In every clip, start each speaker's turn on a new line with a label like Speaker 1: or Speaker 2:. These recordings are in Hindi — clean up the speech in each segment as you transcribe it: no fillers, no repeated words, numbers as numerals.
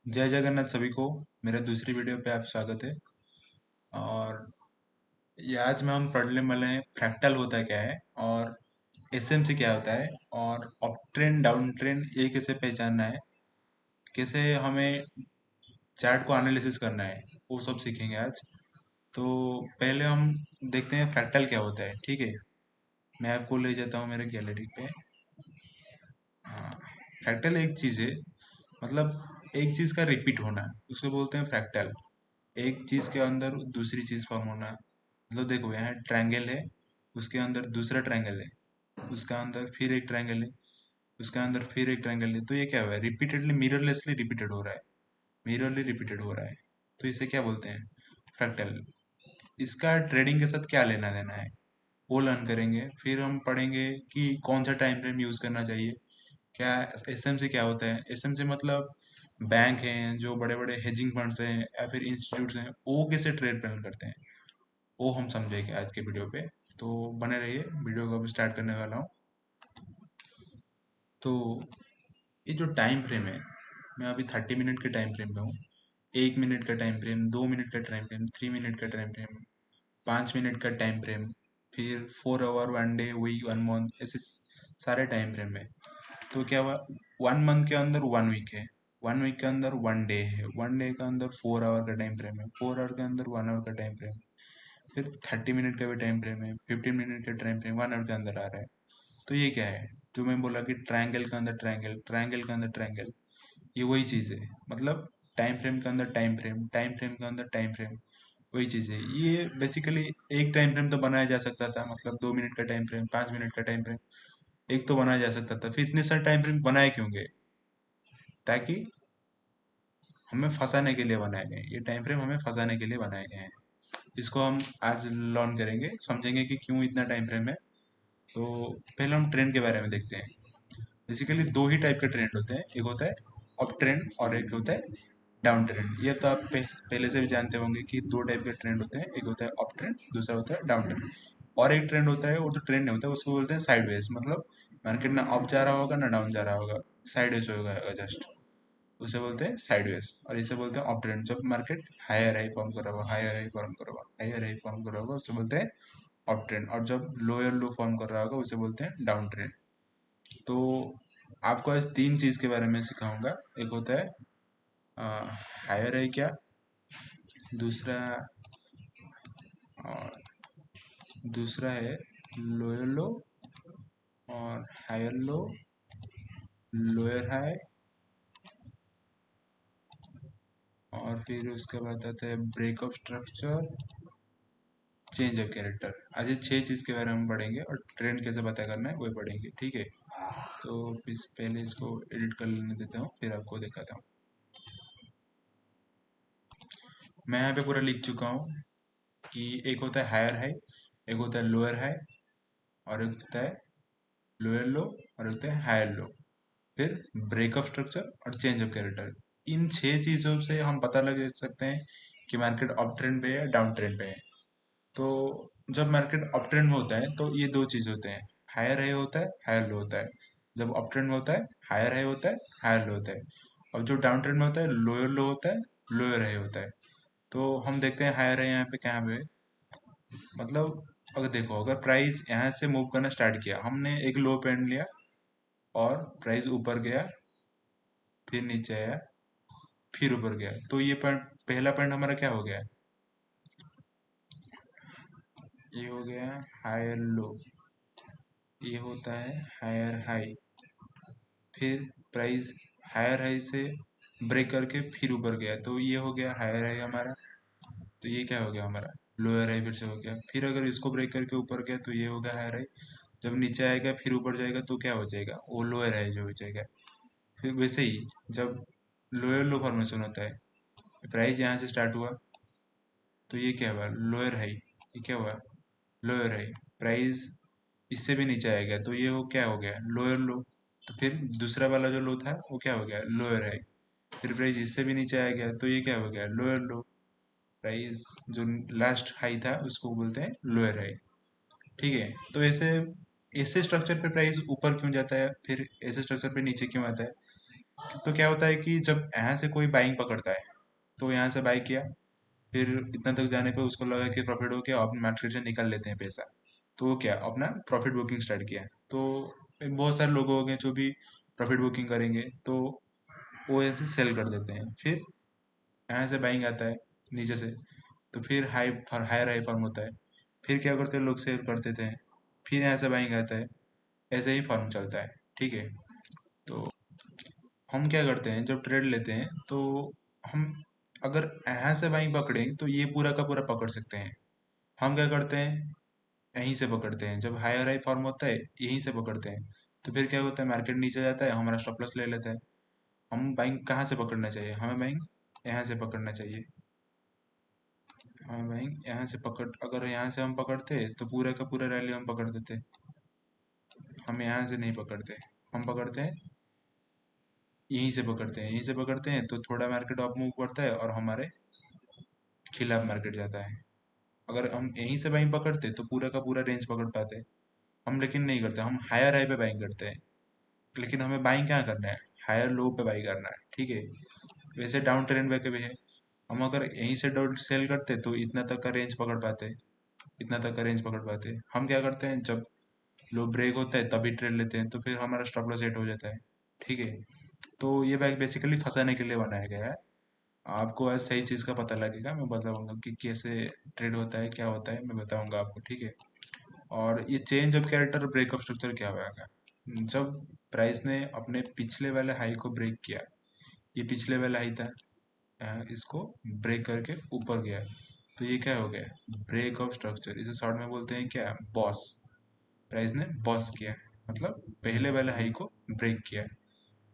Speaker 1: जय जगन्नाथ सभी को। मेरा दूसरी वीडियो पे आप स्वागत है। और ये आज में हम पढ़ने वाले हैं फ्रैक्टल होता क्या है, और एसएमसी क्या होता है, और अप ट्रेंड डाउन ट्रेंड ये कैसे पहचानना है, कैसे हमें चार्ट को एनालिसिस करना है, वो सब सीखेंगे आज। तो पहले हम देखते हैं फ्रैक्टल क्या होता है। ठीक है, मैं आपको ले जाता हूँ मेरे गैलरी पे। हाँ, फ्रैक्टल एक चीज़ है, मतलब एक चीज़ का रिपीट होना, उसको बोलते हैं फ्रैक्टल। एक चीज के अंदर दूसरी चीज फॉर्म होना। मतलब देखो, यहाँ ट्रायंगल है, उसके अंदर दूसरा ट्रायंगल है, उसका अंदर फिर एक ट्रायंगल है, उसका अंदर फिर एक ट्रायंगल है। तो ये क्या हुआ है, रिपीटेडली मिररलेसली रिपीटेड हो रहा है, मिररली रिपीटेड हो रहा है। तो इसे क्या बोलते हैं, फ्रैक्टल। इसका ट्रेडिंग के साथ क्या लेना देना है, वो लर्न करेंगे। फिर हम पढ़ेंगे कि कौन सा टाइम फ्रेम यूज करना चाहिए, क्या एसएमसी क्या होता है। एसएमसी मतलब बैंक हैं, जो बड़े बड़े हेजिंग फंड्स हैं या फिर इंस्टीट्यूट्स हैं, वो कैसे ट्रेड प्लान करते हैं, वो हम समझेंगे आज के वीडियो पे। तो बने रहिए, वीडियो को अब स्टार्ट करने वाला हूँ। तो ये जो टाइम फ्रेम है, मैं अभी 30 मिनट के टाइम फ्रेम पे हूँ। 1 मिनट का टाइम फ्रेम, 2 मिनट का टाइम फ्रेम, 3 मिनट का टाइम फ्रेम, 5 मिनट का टाइम फ्रेम, फिर 4 आवर, 1 डे, वीक, 1 मंथ, ऐसे सारे टाइम फ्रेम है। तो क्या हुआ, 1 मंथ के अंदर 1 वीक है, 1 वीक के अंदर 1 डे है, 1 डे के अंदर 4 आवर का टाइम फ्रेम है, 4 आवर के अंदर 1 आवर का टाइम फ्रेम, फिर 30 मिनट का भी टाइम फ्रेम है, 15 मिनट का टाइम फ्रेम 1 आवर के अंदर आ रहा है। तो ये क्या है, जो मैं बोला कि ट्रायंगल के अंदर ट्रायंगल, ट्रायंगल के अंदर ट्रायंगल, ये वही चीज़ है। मतलब टाइम फ्रेम के अंदर टाइम फ्रेम, टाइम फ्रेम के अंदर टाइम फ्रेम, वही चीज़ है। ये बेसिकली एक टाइम फ्रेम तो बनाया जा सकता था, मतलब 2 मिनट का टाइम फ्रेम, 5 मिनट का टाइम फ्रेम, एक तो बनाया जा सकता था। फिर इतने सारे टाइम फ्रेम बनाए क्यों गए, ताकि हमें फंसाने के लिए बनाए गए, ये टाइम फ्रेम हमें फंसाने के लिए बनाए गए हैं। इसको हम आज लर्न करेंगे, समझेंगे कि क्यों इतना टाइम फ्रेम है। तो पहले हम ट्रेंड के बारे में देखते हैं। बेसिकली दो ही टाइप के ट्रेंड होते हैं, एक होता है अप ट्रेंड और एक होता है डाउन ट्रेंड। ये तो आप पहले से भी जानते होंगे कि दो टाइप के ट्रेंड होते हैं, एक होता है अप ट्रेंड, दूसरा होता है डाउन ट्रेंड। और एक ट्रेंड होता है, वो तो ट्रेंड नहीं होता, उसको बोलते हैं साइडवेज। मतलब मार्केट ना अप जा रहा होगा ना डाउन जा रहा होगा, साइडवेज होगा जस्ट, उसे बोलते हैं साइडवेज। और इसे बोलते हैं अप ट्रेंड, जब मार्केट हायर हाई फॉर्म कर रहा होगा, हायर हाई फॉर्म कर रहा होगा, हायर हाई फॉर्म कर रहा होगा, उसे बोलते हैं अप ट्रेंड। और जब लोअर लो फॉर्म कर रहा होगा, उसे बोलते हैं डाउन ट्रेंड। तो आपको आज तीन चीज़ के बारे में सिखाऊंगा। एक होता है हायर हाई क्या, दूसरा और दूसरा है लोअर लो, और हायर लो, लोअर हाई, और फिर उसके बाद आता है break of structure, change of character. आज ये 6 चीज़ के बारे में हम पढ़ेंगे, और ट्रेंड कैसे पता करना है वो पढ़ेंगे। ठीक है, तो पहले इसको एडिट कर लेने देता हूँ, फिर आपको दिखाता हूँ। मैं यहाँ पे पूरा लिख चुका हूँ कि एक होता है हायर हाई, एक होता है लोअर हाई, और एक होता है लोअर लो, और एक होता है हायर लो, फिर ब्रेक ऑफ स्ट्रक्चर और चेंज ऑफ कैरेक्टर। इन 6 चीज़ों से हम पता लगा सकते हैं कि मार्केट अप ट्रेंड पे है या डाउन ट्रेंड पे है। तो जब मार्केट अप ट्रेंड में होता है तो ये दो चीज़ होते हैं, हायर हाई होता है, हायर लो होता है। जब अप ट्रेंड में होता है, हायर हाई होता है, हायर लो होता है। और जो डाउन ट्रेंड में होता है, लोअर लो होता है, लोअर हाई होता है। तो हम देखते हैं हायर हाई यहाँ पे कहाँ पे है। मतलब अगर देखो, अगर प्राइस यहाँ से मूव करना स्टार्ट किया, हमने एक लो पॉइंट लिया और प्राइस ऊपर गया, फिर नीचे आया, फिर ऊपर गया, तो ये पॉइंट, पहला पॉइंट हमारा क्या हो गया, ये हो गया हायर लो, ये होता है हायर हाई। फिर प्राइस हायर हाई से ब्रेक करके फिर ऊपर गया, तो ये हो गया हायर हाई हमारा। तो ये क्या हो गया हमारा, लोअर हाई फिर से हो गया। फिर अगर इसको ब्रेक करके ऊपर गया तो ये होगा हायर हाई। जब नीचे आएगा फिर ऊपर जाएगा तो क्या हो जाएगा, वो लोअर हाई जो हो जाएगा। फिर वैसे ही जब लोअर लो फॉर्मेशन होता है, प्राइस यहाँ से स्टार्ट हुआ, तो ये क्या हुआ, लोअर हाई, ये क्या हुआ, लोअर हाई। प्राइस इससे भी नीचे आ गया, तो ये हो क्या हो गया, लोअर लो। तो फिर दूसरा वाला जो लो था वो क्या हो गया, लोअर हाई। फिर प्राइस इससे भी नीचे आ गया, तो ये क्या हो गया, लोअर लो। प्राइस जो लास्ट हाई था उसको बोलते हैं लोअर हाई। ठीक है, तो ऐसे ऐसे स्ट्रक्चर पे प्राइस ऊपर क्यों जाता है, फिर ऐसे स्ट्रक्चर पे नीचे क्यों आता है, तो क्या होता है कि जब यहाँ से कोई बाइंग पकड़ता है, तो यहाँ से बाई किया, फिर इतना तक जाने पे उसको लगा कि प्रॉफिट हो गया, अपने मार्केट से निकाल लेते हैं पैसा। तो वो क्या अपना प्रॉफिट बुकिंग स्टार्ट किया। तो बहुत सारे लोग हो गए जो भी प्रॉफिट बुकिंग करेंगे, तो वो ऐसे सेल कर देते हैं। फिर यहाँ से बाइंग आता है नीचे से, तो फिर हायर हाई फॉर्म होता है। फिर क्या करते हैं लोग, सेल कर देते हैं। फिर यहाँ से बाइंग आता है। ऐसे ही फॉर्म चलता है, ठीक है। तो हम क्या करते हैं जब ट्रेड लेते हैं, तो हम अगर यहाँ से बाइंग पकड़ें तो ये पूरा का पूरा पकड़ सकते हैं। हम क्या करते हैं, यहीं से पकड़ते हैं। जब हायर हाई फॉर्म होता है यहीं से पकड़ते हैं। तो फिर क्या होता है, मार्केट नीचे जाता है, हमारा स्टॉप लॉस ले लेता है। हम बाइंग कहाँ से पकड़ना चाहिए, हमें बाइंग यहाँ से पकड़ना चाहिए। हमें बाइंग यहाँ से पकड़, अगर यहाँ से हम पकड़ते तो पूरा का पूरा रैली हम पकड़ देते। हम यहाँ से नहीं पकड़ते, हम पकड़ते हैं यहीं से पकड़ते हैं। यहीं से पकड़ते हैं तो थोड़ा मार्केट अप मूव करता है और हमारे खिलाफ मार्केट जाता है। अगर हम यहीं से बाइंग पकड़ते तो पूरा का पूरा रेंज पकड़ पाते। हम लेकिन नहीं करते, हम हायर हाई पे बाइंग करते हैं। लेकिन हमें बाइंग क्या करना है, हायर लो पे बाई करना है, ठीक है। वैसे डाउन ट्रेंड पे भी है। हम अगर यहीं से डाउन सेल करते तो इतना तक का रेंज पकड़ पाते, इतना तक का रेंज पकड़ पाते। हम क्या करते हैं, जब लो ब्रेक होता है तभी ट्रेड लेते हैं, तो फिर हमारा स्टॉप लॉस सेट हो जाता है, ठीक है। तो ये बैग बेसिकली फंसाने के लिए बनाया गया है। आपको आज सही चीज़ का पता लगेगा, मैं बताऊंगा कि कैसे ट्रेड होता है, क्या होता है, मैं बताऊंगा आपको, ठीक है। और ये change of character breakup structure क्या होगा, जब प्राइस ने अपने पिछले वाले हाई को ब्रेक किया, ये पिछले वाला हाई था, इसको ब्रेक करके ऊपर गया, तो ये क्या हो गया, ब्रेक ऑफ स्ट्रक्चर। इसे शॉर्ट में बोलते हैं क्या, बॉस। प्राइस ने बॉस किया, मतलब पहले वाले हाई को ब्रेक किया।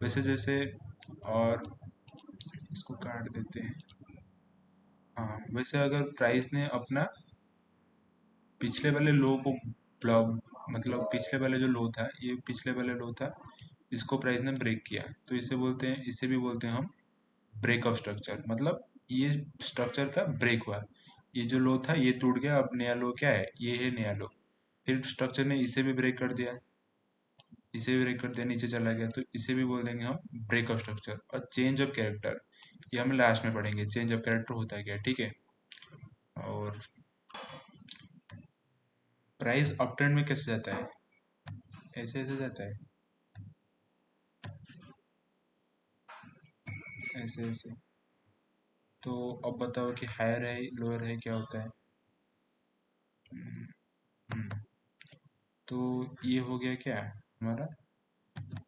Speaker 1: वैसे जैसे, और इसको काट देते हैं। हाँ, वैसे अगर प्राइस ने अपना पिछले वाले लो को ब्लॉक, मतलब पिछले वाले जो लो था, ये पिछले वाले लो था, इसको प्राइस ने ब्रेक किया, तो इसे बोलते हैं, इसे भी बोलते हैं हम ब्रेक ऑफ स्ट्रक्चर। मतलब ये स्ट्रक्चर का ब्रेक हुआ, ये जो लो था ये टूट गया, अब नया लो क्या है, ये है नया लो। फिर स्ट्रक्चर ने इसे भी ब्रेक कर दिया, इसे भी ब्रेक कर दिया, नीचे चला गया, तो इसे भी बोल देंगे हम ब्रेक ऑफ स्ट्रक्चर। और चेंज ऑफ कैरेक्टर, ये हम लास्ट में पढ़ेंगे, चेंज ऑफ कैरेक्टर होता है क्या, ठीक है। और प्राइस अप ट्रेंड में कैसे जाता है, ऐसे ऐसे जाता है, ऐसे ऐसे। तो अब बताओ कि हायर है लोअर है क्या होता है। हम्म, तो ये हो गया क्या हमारा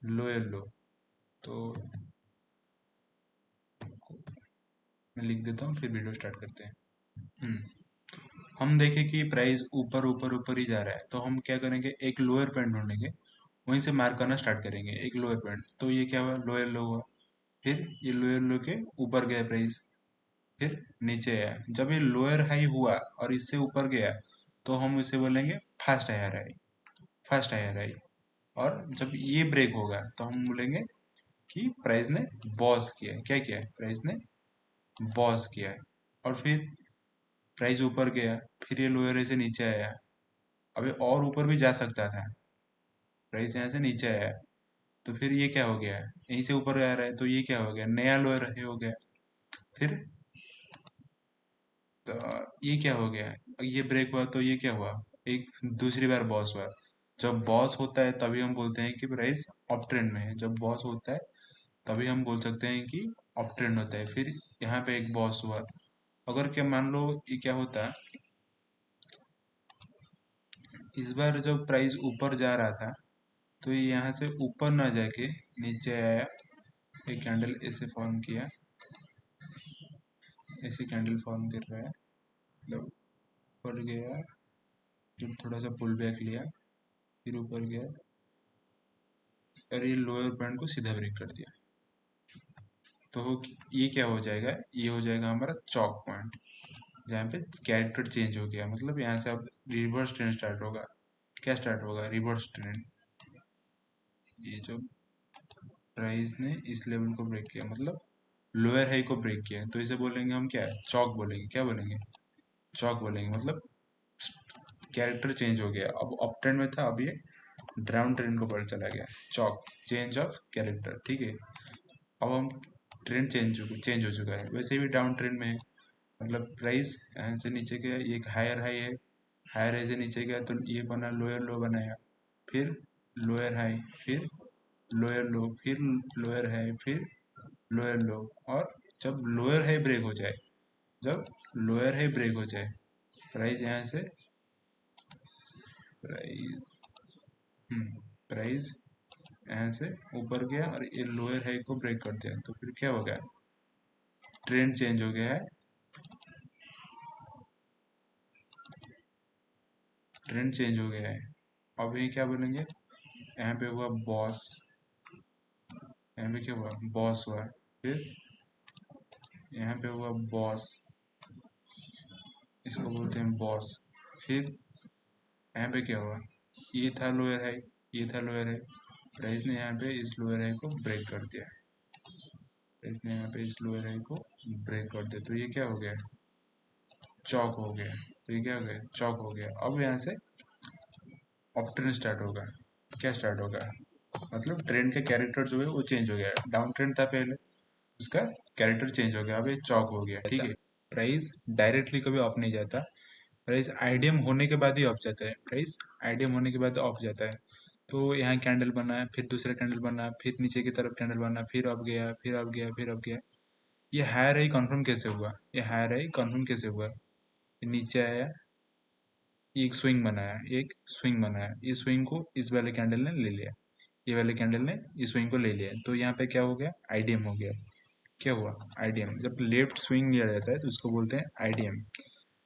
Speaker 1: लोअर लो। तो मैं लिख देता हूँ, फिर वीडियो स्टार्ट करते हैं। हम्म, हम देखें कि प्राइस ऊपर ऊपर ऊपर ही जा रहा है, तो हम क्या करेंगे, एक लोअर पॉइंट ढूंढेंगे, वहीं से मार्क करना स्टार्ट करेंगे, एक लोअर पॉइंट। तो ये क्या हुआ, लोअर लो हुआ। फिर ये लोअर लो के ऊपर गया प्राइस, फिर नीचे आया। जब ये लोअर हाई हुआ और इससे ऊपर गया, तो हम इसे बोलेंगे first higher high, first higher high. और जब ये ब्रेक होगा तो हम बोलेंगे कि प्राइस ने बॉस किया है। क्या किया है, प्राइस ने बॉस किया है। और फिर प्राइस ऊपर गया, फिर ये लोअर से नीचे आया। अबे और ऊपर भी जा सकता था, प्राइस यहाँ से नीचे आया, तो फिर ये क्या हो गया, यहीं से ऊपर आ रहा है, तो ये क्या हो गया, नया लोअर हो गया। फिर तो ये क्या हो गया, ये ब्रेक हुआ, तो ये क्या हुआ, एक दूसरी बार बॉस हुआ। जब बॉस होता है तभी हम बोलते हैं कि प्राइस अप ट्रेंड में है। जब बॉस होता है तभी हम बोल सकते हैं कि अप ट्रेंड होता है। फिर यहाँ पे एक बॉस हुआ। अगर क्या मान लो ये क्या होता, इस बार जब प्राइस ऊपर जा रहा था, तो ये यहाँ से ऊपर ना जाके नीचे आया, एक कैंडल ऐसे फॉर्म किया, ऐसे कैंडल फॉर्म कर रहा है, मतलब ऊपर गया, फिर थोड़ा सा पुल बैक लिया, फिर ऊपर गया, और ये लोअर पॉइंट को सीधा ब्रेक कर दिया। तो ये क्या हो जाएगा, ये हो जाएगा हमारा चौक पॉइंट, जहाँ पे कैरेक्टर चेंज हो गया। मतलब यहाँ से अब रिवर्स ट्रेंड स्टार्ट होगा। क्या स्टार्ट होगा, रिवर्स ट्रेंड। ये जो प्राइस ने इस लेवल को ब्रेक किया, मतलब लोअर हाई को ब्रेक किया, तो इसे बोलेंगे हम क्या, चौक बोलेंगे। क्या बोलेंगे, चौक बोलेंगे। मतलब कैरेक्टर चेंज हो गया, अब अप ट्रेंड में था, अब ये डाउन ट्रेंड को पर चला गया। चौक, चेंज ऑफ कैरेक्टर, ठीक है। अब हम ट्रेंड चेंज हो चुका है। वैसे भी डाउन ट्रेंड में है, मतलब प्राइस यहाँ से नीचे गया, ये एक हायर हाई है, हायर हाई से नीचे गया तो ये बना लोअर लो बनाया, फिर लोअर हाई, फिर लोअर लो, फिर लोअर हाई, फिर लोअर लो। और जब लोअर हाई ब्रेक हो जाए, जब लोअर हाई ब्रेक हो जाए, प्राइस यहाँ से प्राइस प्राइस यहाँ से ऊपर गया और ये लोअर हाई को ब्रेक कर दिया, तो फिर क्या हो गया, ट्रेंड चेंज हो गया है, ट्रेंड चेंज हो गया है। अब ये क्या बोलेंगे, यहाँ पे हुआ बॉस, यहाँ पे क्या हुआ, बॉस हुआ, फिर यहाँ पे हुआ बॉस, इसको बोलते हैं बॉस। फिर यहाँ पे क्या हुआ, ये था लोअर हाई, ये था लोअर हाई, प्राइस ने यहाँ पे इस लोअर हाई को ब्रेक कर दिया, प्राइस ने यहाँ पे इस लोअर हाई को ब्रेक कर दिया, तो ये क्या हो गया, चौक हो गया। तो ये क्या हो गया, चौक हो गया। अब यहाँ से अप ट्रेंड स्टार्ट होगा। क्या स्टार्ट होगा, मतलब ट्रेंड का कैरेक्टर जो है वो चेंज हो गया, डाउन ट्रेंड था पहले, उसका कैरेक्टर चेंज हो गया, अब ये चौक हो गया, ठीक है। प्राइस डायरेक्टली कभी अप नहीं जाता, प्राइस आईडीएम होने के बाद ही अप जाता है, प्राइस आईडीएम होने के बाद अप जाता है। तो यहाँ कैंडल बना, फिर दूसरा कैंडल बना, फिर नीचे की तरफ कैंडल बना, फिर अप गया, फिर अप गया, फिर अप गया। ये हायर हाई कंफर्म कैसे हुआ, ये हायर हाई कंफर्म कैसे हुआ, ये नीचे आया, एक स्विंग बनाया, एक स्विंग बनाया, इस स्विंग को इस वाले कैंडल ने ले लिया, ये वाले कैंडल ने इस स्विंग को ले लिया, तो यहाँ पे क्या हो गया, आईडीएम हो गया। क्या हुआ, आईडीएम। जब लेफ्ट स्विंग लिया जाता है तो उसको बोलते हैं आईडीएम।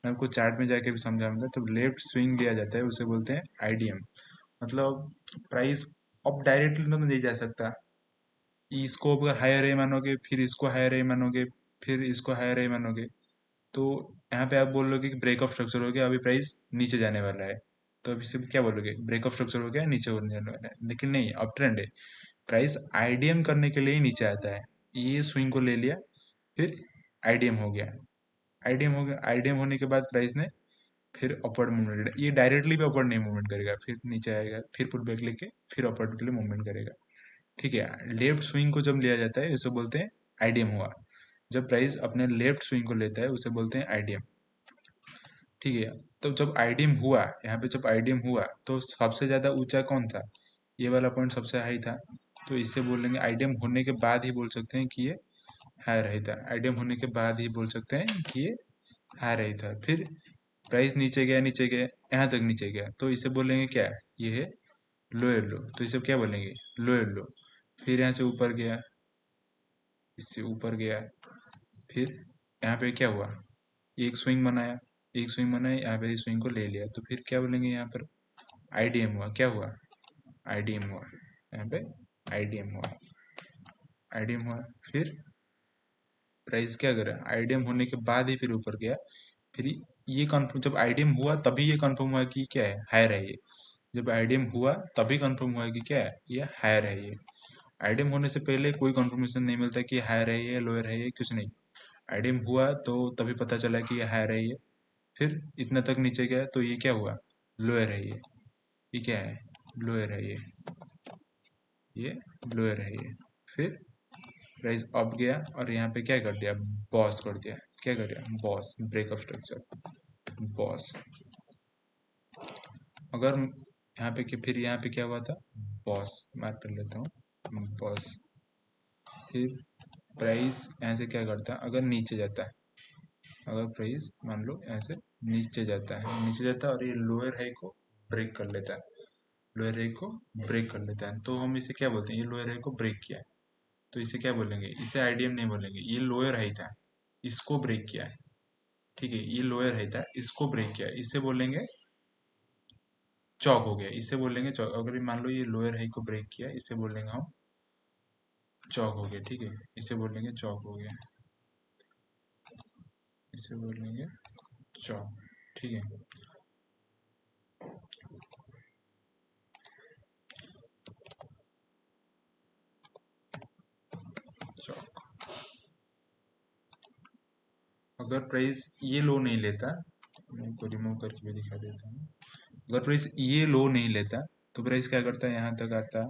Speaker 1: मैं आपको चार्ट में जाके भी समझाऊंगा, तो लेफ्ट स्विंग लिया जाता है उसे बोलते हैं आईडीएम। मतलब प्राइस अब डायरेक्टली तो नहीं जा सकता, इसको अगर हायर ए मानोगे, फिर इसको हायर ए मानोगे, फिर इसको हायर ए मानोगे, तो यहाँ पे आप बोल लोगे कि ब्रेक ऑफ स्ट्रक्चर हो गया, अभी प्राइस नीचे जाने वाला है, तो अभी से क्या बोलोगे, ब्रेक ऑफ स्ट्रक्चर हो गया, नीचे होने वाला है। लेकिन नहीं, अप ट्रेंड है, प्राइस आईडीएम करने के लिए ही नीचे आता है। ये स्विंग को ले लिया, फिर आईडीएम हो गया, आईडीएम हो गया, आईडीएम होने के बाद प्राइस ने फिर अपवर्ड मूवमेंट, ये डायरेक्टली भी अपवर्ड नहीं मूवमेंट करेगा, फिर नीचे आएगा, फिर पुल बैक लेके फिर अपवर्ड के लिए मूवमेंट करेगा, ठीक है। लेफ्ट स्विंग को जब लिया जाता है उसे बोलते हैं आईडीएम हुआ। जब प्राइस अपने लेफ्ट स्विंग को लेता है उसे बोलते हैं आईडीएम, ठीक है। तो जब आईडीएम हुआ, यहाँ पे जब आईडीएम हुआ तो सबसे ज़्यादा ऊंचा कौन था, ये वाला पॉइंट सबसे हाई था, तो इससे बोलेंगे आईडीएम होने के बाद ही बोल सकते हैं कि ये हाई रही था, आईडीएम होने के बाद ही बोल सकते हैं कि ये हाई रही था। फिर प्राइस नीचे गया, नीचे गया, यहाँ तक नीचे गया, तो इसे बोलेंगे क्या, ये है लोअर लो, तो इसे क्या बोलेंगे, लोअर लो। फिर यहाँ से ऊपर गया, इससे ऊपर गया, फिर यहाँ पे क्या हुआ, एक स्विंग बनाया, एक स्विंग बनाया, यहाँ पे इस स्विंग को ले लिया, तो फिर क्या बोलेंगे, यहाँ पर आईडीएम हुआ। क्या हुआ, आईडीएम हुआ, यहाँ पे आईडीएम हुआ, आईडीएम हुआ। फिर प्राइस क्या करा, आईडीएम होने के बाद ही फिर ऊपर गया, फिर ये कन्फर्म, जब आईडीएम हुआ तभी ये कन्फर्म हुआ कि क्या है, हायर है ये। जब आईडीएम हुआ तभी कन्फर्म हुआ कि क्या है, ये हायर है ये। आईडीएम होने से पहले कोई कंफर्मेशन नहीं मिलता कि हायर है ये, लोअर है ये, कुछ नहीं। आईडीएम हुआ तो तभी पता चला कि ये हायर है ये, फिर इतना तक नीचे गया तो ये क्या हुआ, लोअर है ये क्या है, लोअर है ये लोअर है ये। फिर प्राइस अप गया और यहाँ पे क्या कर दिया, बॉस कर दिया, क्या कर दिया, boss, break of structure, boss. अगर यहाँ पे फिर यहाँ पे क्या हुआ था, बॉस, मार्क कर लेता हूँ, बॉस। फिर प्राइस यहाँ से क्या करता है, अगर नीचे जाता है, अगर प्राइस मान लो यहाँ से नीचे जाता है, नीचे जाता है और ये लोअर हाई को ब्रेक कर लेता है, लोअर हाई को ब्रेक कर लेता है, तो हम इसे क्या बोलते हैं, ये लोअर हाई को ब्रेक किया है, तो इसे क्या बोलेंगे, इसे आईडीएम नहीं बोलेंगे, ये लोअर हाई था, इसको ब्रेक किया है, ठीक है, ये लोअर हाई था, इसको ब्रेक किया है, इसे बोलेंगे चौक हो गया, इसे बोलेंगे चौक। अगर ये मान लो ये लोअर हाई को ब्रेक किया, इसे बोलेंगे हम चौक हो गया, ठीक है, इसे बोलेंगे चौक हो गया, इसे बोलेंगे चौक, ठीक है। चौक। अगर प्राइस ये लो नहीं लेता, मैं इसको रिमूव करके भी दिखा देता हूँ, अगर प्राइस ये लो नहीं लेता तो प्राइस क्या करता है, यहाँ तक आता,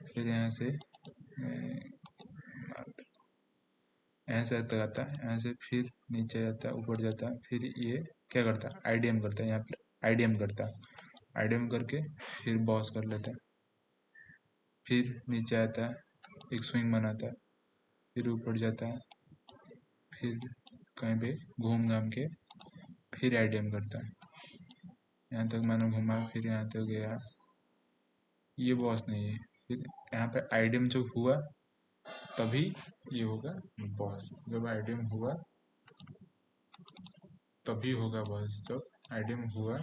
Speaker 1: फिर यहाँ से यहाँ से तक आता है, यहाँ से फिर नीचे जाता है, ऊपर जाता है, फिर ये क्या करता है, आईडीएम करता है, यहाँ पर आईडीएम करता है, आईडीएम करके फिर बॉस कर लेता है, फिर नीचे आता है, एक स्विंग बनाता है, फिर ऊपर जाता है, फिर कहीं पे घूम घाम के फिर आईडीएम करता है, यहाँ तक मानो घुमा, फिर यहाँ तक गया, ये बॉस नहीं है। फिर यहाँ पे आईडीएम जब हुआ तभी ये होगा बॉस, जब आईडीएम हुआ तभी होगा बॉस, जब आईडीएम हुआ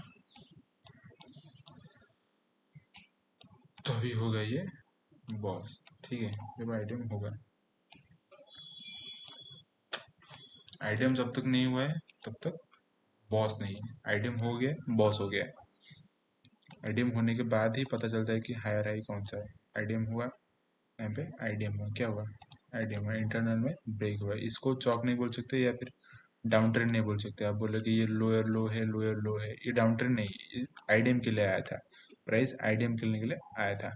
Speaker 1: तभी होगा ये बॉस। ठीक है, जब आईडीएम होगा, आईडीएम जब तक नहीं हुआ है तब तक बॉस नहीं है, आईडीएम हो गया बॉस हो गया। आईडीएम होने के बाद ही पता चलता है कि हायर हाई कौन सा है। आईडीएम हुआ, यहाँ पे आईडीएम हुआ, क्या हुआ, आईडीएम हुआ, इंटरनल में ब्रेक हुआ। इसको चौक नहीं बोल सकते या फिर डाउन ट्रेंड नहीं बोल सकते। आप बोले कि ये लोअर लो है, लोअर लो है, ये डाउन ट्रेंड नहीं, आईडीएम के लिए आया था, प्राइस आईडीएम खेलने के लिए आया था।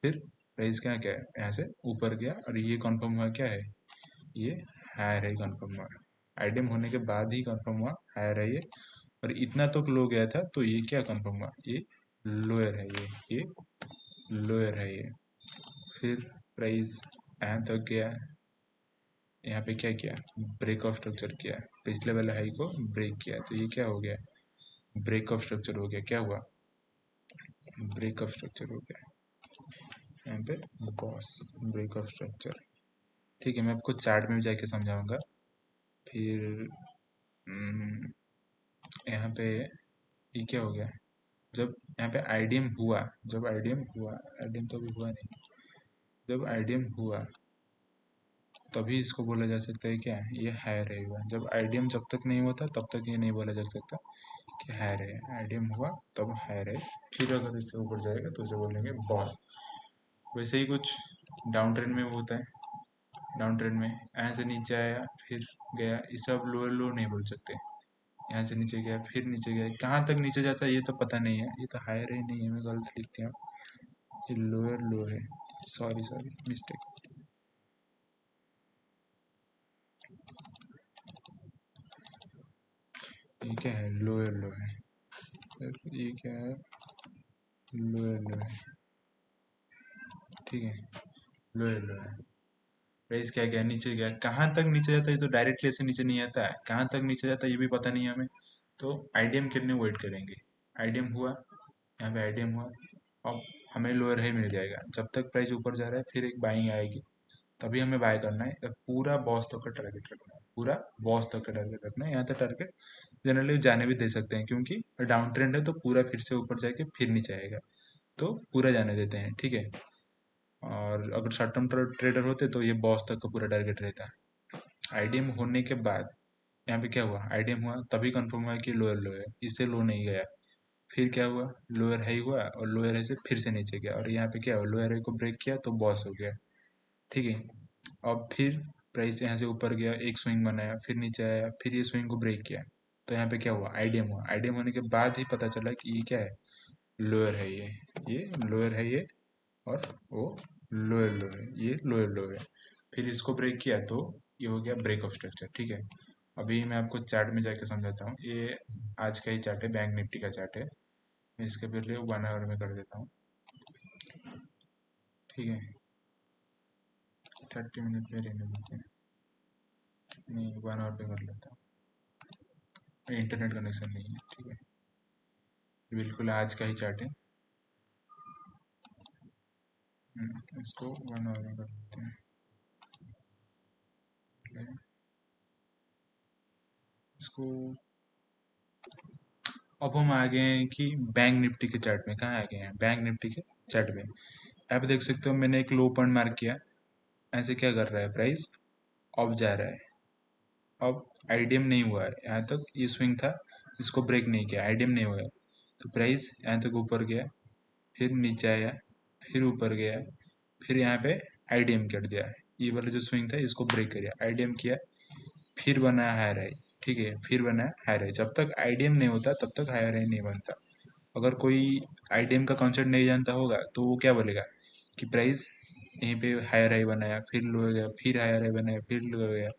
Speaker 1: फिर प्राइस क्या क्या है, यहाँ से ऊपर गया और ये कंफर्म हुआ क्या है, ये हायर है, कंफर्म हुआ। आईडीएम होने के बाद ही कंफर्म हुआ हायर है ये, और इतना तो लो गया था तो ये क्या कंफर्म हुआ, ये लोअर है, ये लोअर है ये। फिर प्राइस यहाँ तक गया, यहाँ पे क्या किया, ब्रेक ऑफ स्ट्रक्चर किया, पिछले वाले हाई को ब्रेक किया, तो ये क्या हो गया, ब्रेक ऑफ स्ट्रक्चर हो गया। क्या हुआ, ब्रेक ऑफ स्ट्रक्चर हो गया, यहाँ पे बॉस, ब्रेक ऑफ स्ट्रक्चर। ठीक है, मैं आपको चार्ट में भी जाके समझाऊंगा। फिर यहाँ पे ये क्या हो गया, जब यहाँ पे आईडीएम हुआ, जब आईडीएम हुआ, आईडीएम तो अभी हुआ नहीं, जब आईडीएम हुआ तभी इसको बोला जा सकता है क्या, ये हायर है हुआ। जब आईडीएम जब तक नहीं होता तब तक ये नहीं बोला जा सकता कि हायर है, आईडीएम हुआ तब हायर है, फिर अगर इससे ऊपर जाएगा तो उसे बोलेंगे बॉस। वैसे ही कुछ डाउन ट्रेंड में वो होता है, डाउन ट्रेंड में यहाँ से नीचे आया फिर गया, इसे अब लोअर लो नहीं बोल सकते। यहाँ से नीचे गया फिर नीचे गया, कहाँ तक नीचे जाता है ये तो पता नहीं है, ये तो हायर ही नहीं है, मैं गलत लिख दिया, ये लोअर लो है, सॉरी सॉरी मिस्टेक। ये क्या है, लोअर लो है, फिर ये क्या है, लोअर लो है, ठीक है, लोअर लो है। प्राइस क्या गया, नीचे गया, कहाँ तक नीचे जाता है ये तो डायरेक्टली ऐसे नीचे नहीं आता है, कहाँ तक नीचे जाता है ये भी पता नहीं है हमें, तो आईडीएम कितने वेट करेंगे। आईडीएम हुआ, यहाँ पे आईडीएम हुआ, अब हमें लोअर हाई मिल जाएगा। जब तक प्राइस ऊपर जा रहा है फिर एक बाइंग आएगी, तभी हमें बाय करना है। पूरा बॉस तक का टारगेट रखना है, पूरा बॉस तक का टारगेट रखना है। यहाँ तक टारगेट जनरली जाने भी दे सकते हैं, क्योंकि डाउन ट्रेंड है तो पूरा फिर से ऊपर जाके फिर नीचे आएगा, तो पूरा जाने देते हैं, ठीक है। और अगर शॉर्ट टर्म ट्रेडर होते तो ये बॉस तक का पूरा टारगेट रहता है। आईडीएम होने के बाद यहाँ पे क्या हुआ, आईडीएम हुआ तभी कंफर्म हुआ कि लोअर लो है, इससे लो नहीं गया। फिर क्या हुआ, लोअर हाई हुआ और लोअर हाई से फिर से नीचे गया, और यहाँ पे क्या हुआ, लोअर हाई को ब्रेक किया तो बॉस हो गया, ठीक है। अब फिर प्राइस यहाँ से ऊपर गया, एक स्विंग बनाया, फिर नीचे आया, फिर ये स्विंग को ब्रेक किया, तो यहाँ पे क्या हुआ, आईडीएम हुआ। आईडीएम होने के बाद ही पता चला कि ये क्या है, लोअर है ये लोअर है ये, और वो लोअर लो है, ये लोअर लो है। फिर इसको ब्रेक किया तो ये हो गया ब्रेक ऑफ स्ट्रक्चर, ठीक है। अभी मैं आपको चार्ट में जाके समझाता हूँ। ये आज का ही चार्ट है, बैंक निफ्टी का चार्ट है। मैं इसके पहले 1 आवर में कर देता हूँ, ठीक है। 30 मिनट में रहने देते हैं, नहीं 1 आवर पे कर लेता हूँ, इंटरनेट कनेक्शन नहीं है, ठीक है। ये बिल्कुल आज का ही चार्ट है। इसको 1 आवर में कर लेते हैं, ठीक है? इसको अब हम आ गए हैं कि बैंक निफ्टी के चार्ट में, कहाँ आ गए हैं, बैंक निफ्टी के चार्ट में। आप देख सकते हो मैंने एक लो पॉइंट मार्क किया, ऐसे क्या कर रहा है प्राइस, अब जा रहा है। अब आईडीएम नहीं हुआ है, यहाँ तक ये स्विंग था, इसको ब्रेक नहीं किया, आईडीएम नहीं हुआ है, तो प्राइस यहाँ तक ऊपर गया, फिर नीचे आया, फिर ऊपर गया, फिर यहाँ पे आईडीएम कर दिया, ये वाला जो स्विंग था इसको ब्रेक किया, आईडीएम किया, फिर बना हायर हाई, ठीक है, फिर बना हायर हाई। जब तक आईडीएम नहीं होता तब तक हायर हाई नहीं बनता। अगर कोई आईडीएम का कॉन्सेप्ट नहीं जानता होगा तो वो क्या बोलेगा कि प्राइस यहीं पे हायर हाई बनाया, फिर लो गया, फिर हायर हाई बनाया, फिर लो गया,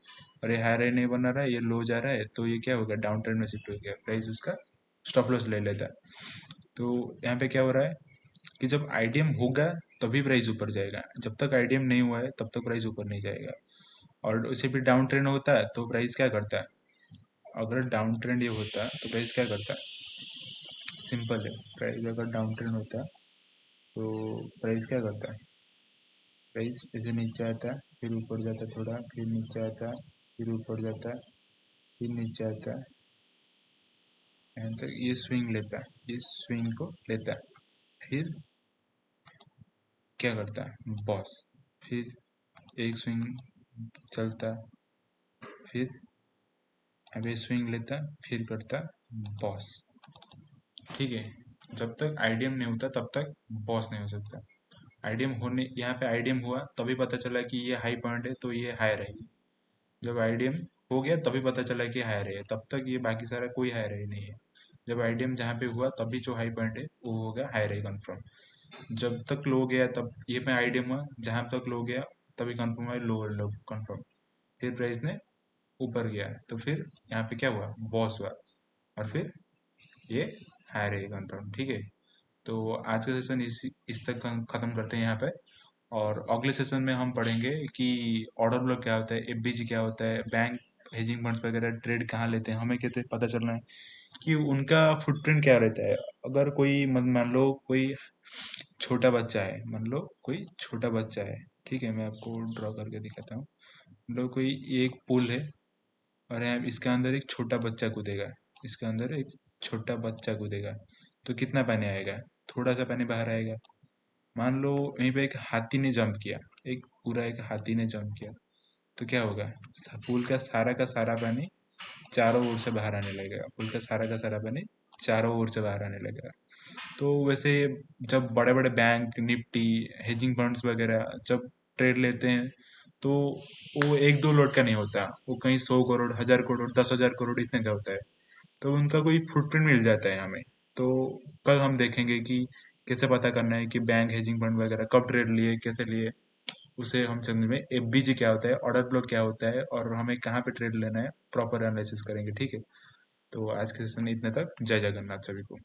Speaker 1: और ये हायर हाई नहीं बना रहा है, ये लो जा रहा है, तो ये क्या हो गया, डाउन ट्रेंड में शिफ्ट हो गया, प्राइस उसका स्टॉप लॉस ले लेता है। तो यहाँ पे क्या हो रहा है कि जब आईडीएम होगा तभी प्राइस ऊपर जाएगा, जब तक आईडीएम नहीं हुआ है तब तक प्राइस ऊपर नहीं जाएगा। और उसे भी डाउन ट्रेंड होता है तो प्राइस क्या करता है, अगर डाउन ट्रेंड ये होता है तो प्राइस क्या करता है, सिंपल है, प्राइस अगर डाउन ट्रेंड होता है तो प्राइस क्या करता है, प्राइस ऐसे नीचे आता है, फिर ऊपर जाता है थोड़ा, फिर नीचे आता है, फिर ऊपर जाता है, फिर नीचे आता है, यहाँ तक ये स्विंग लेता है, इस स्विंग को लेता है, फिर क्या करता है बॉस, फिर एक स्विंग चलता है, फिर अभी स्विंग लेता है, फिर करता है बॉस। ठीक है, जब तक आईडीएम नहीं होता तब तक बॉस नहीं हो सकता। आईडीएम होने, यहाँ पे आईडीएम हुआ तभी पता चला कि ये हाई पॉइंट है तो ये हाई रहेगी। जब आईडीएम हो गया तभी पता चला कि हाई रही है, तब तक ये बाकी सारा कोई हाई रही नहीं है। जब आईडीएम जहाँ पे हुआ तभी जो हाई पॉइंट है वो हो गया हाई रही कंफर्म। जब तक लो गया तब ये पे आईडीएम हुआ, जहाँ तक लो गया तभी कंफर्म हुआ, लोअर लो कंफर्म, फिर प्राइस ने ऊपर गया तो फिर यहाँ पे क्या हुआ, बॉस हुआ, और फिर ये हाई रही कंफर्म। ठीक है, तो आज का सेशन इस तक खत्म करते हैं यहाँ पे, और अगले सेशन में हम पढ़ेंगे कि ऑर्डर ब्लॉक क्या होता है, एफबीजी क्या होता है, बैंक हेजिंग फंड्स वगैरह ट्रेड कहाँ लेते हैं, हमें कैसे पता चलना है कि उनका फुटप्रिंट क्या रहता है। अगर कोई मान लो कोई छोटा बच्चा है, मान लो कोई छोटा बच्चा है, ठीक है, मैं आपको ड्रॉ करके दिखाता हूँ। मान लो कोई एक पुल है, और यहाँ इसके अंदर एक छोटा बच्चा कूदेगा, इसके अंदर एक छोटा बच्चा कूदेगा, तो कितना पानी आएगा, थोड़ा सा पानी बाहर आएगा। मान लो वहीं पे एक हाथी ने जंप किया, एक पूरा एक हाथी ने जंप किया, तो क्या होगा, पुल का सारा पानी चारों ओर से बाहर आने लगेगा, पुल का सारा पानी चारों ओर से बाहर आने लगेगा। तो वैसे जब बड़े बड़े बैंक निफ्टी हेजिंग फंड्स वगैरह जब ट्रेड लेते हैं तो वो एक दो लोट का नहीं होता, वो कहीं 100 करोड़, 1000 करोड़, 10,000 करोड़ इतने का होता है। तो उनका कोई फुटप्रिंट मिल जाता है हमें। तो कल हम देखेंगे कि कैसे पता करना है कि बैंक हेजिंग फंड वगैरह कब ट्रेड लिए, कैसे लिए, उसे हम समझ में, एफबीजी क्या होता है, ऑर्डर ब्लॉक क्या होता है, और हमें कहाँ पे ट्रेड लेना है, प्रॉपर एनालिसिस करेंगे। ठीक है, तो आज के सेशन में इतने तक, जय जगन्नाथ सभी को।